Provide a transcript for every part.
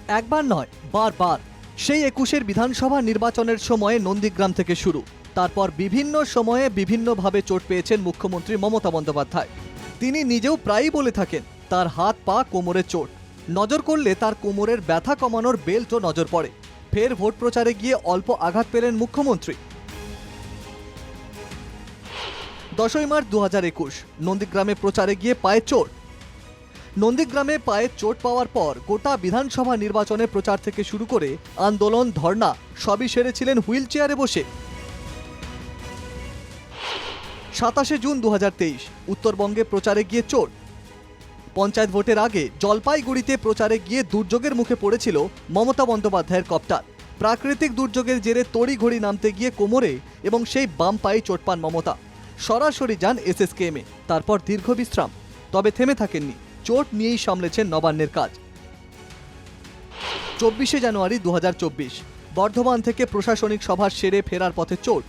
একবার নয়, বারবার। সেই ২১-এর বিধানসভা নির্বাচনের সময়ে নন্দীগ্রাম থেকে শুরু। তারপর বিভিন্ন সময়ে বিভিন্নভাবে চোট পেয়েছেন মুখ্যমন্ত্রী মমতা বন্দ্যোপাধ্যায়। তিনি নিজেও প্রায়ই বলে থাকেন তার হাত পা কোমরে চোট। নজর করলে তার কোমরের ব্যথা কমানোর বেল্টও নজর পড়ে। ফের ভোট প্রচারে গিয়ে অল্প আঘাত পেলেন মুখ্যমন্ত্রী। 10ই মার্চ 2021 নন্দীগ্রামে প্রচারে গিয়ে পায়ে চোট। নন্দীগ্রামে পায়ে চোট পাওয়ার পর গোটা বিধানসভা নির্বাচনে প্রচার থেকে শুরু করে আন্দোলন, ধর্ণা সবই সেরেছিলেন হুইল চেয়ারে বসে। 27শে জুন 2023 উত্তরবঙ্গে প্রচারে গিয়ে চোট। পঞ্চায়েত ভোটের আগে জলপাইগুড়িতে প্রচারে গিয়ে দুর্যোগের মুখে পড়েছিল মমতা বন্দ্যোপাধ্যায়ের কপ্টার। প্রাকৃতিক দুর্যোগের জেরে তড়িঘড়ি নামতে গিয়ে কোমরে এবং সেই বাম পায়ে চোট পান মমতা। সরাসরি যান এসএসকেএমে, তারপর দীর্ঘ বিশ্রাম। তবে থেমে থাকেননি, চোট নিয়েই সামলেছেন নবান্নের কাজ। 24শে জানুয়ারি 2024 বর্ধমান থেকে প্রশাসনিক সভা সেরে ফেরার পথে চোট।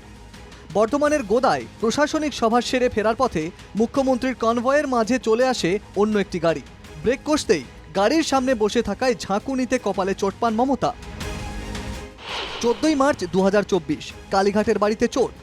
বর্ধমানের গোদায় প্রশাসনিক সভা সেরে ফেরার পথে মুখ্যমন্ত্রীর কনভয়ের মাঝে চলে আসে অন্য একটি গাড়ি। ব্রেক কষতেই গাড়ির সামনে বসে থাকায় ঝাঁকুনিতে কপালে চোট পান মমতা। 14ই মার্চ 2024 কালীঘাটের বাড়িতে চোট।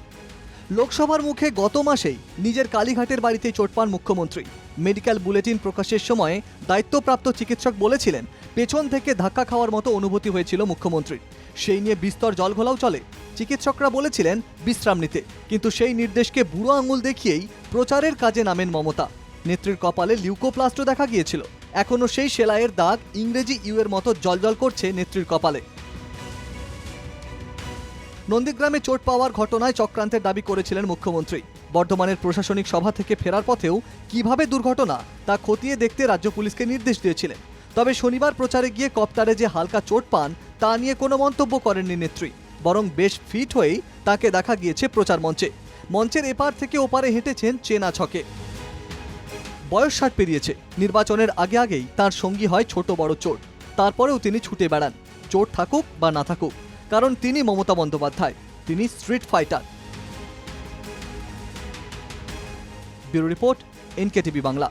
লোকসভার মুখে গত মাসেই নিজের কালীঘাটের বাড়িতেই চোট পান মুখ্যমন্ত্রী। মেডিকেল বুলেটিন প্রকাশের সময় দায়িত্বপ্রাপ্ত চিকিৎসক বলেছিলেন পেছন থেকে ধাক্কা খাওয়ার মতো অনুভূতি হয়েছিল মুখ্যমন্ত্রীর। সেই নিয়ে বিস্তর জলঘোলাও চলে। চিকিৎসকরা বলেছিলেন বিশ্রাম নিতে, কিন্তু সেই নির্দেশকে বুড়ো আঙুল দেখিয়েই প্রচারের কাজে নামেন মমতা। নেত্রীর কপালে লিউকোপ্লাস্টও দেখা গিয়েছিল। এখনও সেই সেলাইয়ের দাগ ইংরেজি ইউয়ের মতো জলজল করছে নেত্রীর কপালে। নন্দীগ্রামে চোট পাওয়ার ঘটনায় চক্রান্তের দাবি করেছিলেন মুখ্যমন্ত্রী। বর্ধমানের প্রশাসনিক সভা থেকে ফেরার পথেও কিভাবে দুর্ঘটনা তা খতিয়ে দেখতে রাজ্য পুলিশকে নির্দেশ দিয়েছিলেন। তবে শনিবার প্রচারে গিয়ে কপ্টারে যে হালকা চোট পান তা নিয়ে কোনো মন্তব্য করেননি নেত্রী। বরং বেশ ফিট হয়েই তাকে দেখা গিয়েছে প্রচার মঞ্চে। মঞ্চের এপার থেকে ওপারে হেঁটেছেন চেনা ছকে। বয়স 60 পেরিয়েছে। নির্বাচনের আগে আগেই তার সঙ্গী হয় ছোট বড় চোট। তারপরেও তিনি ছুটে বেড়ান, চোট থাকুক বা না থাকুক, কারণ তিনি মমতা বন্দ্যোপাধ্যায়, তিনি street fighter. Bureau report, NKTV Bangla.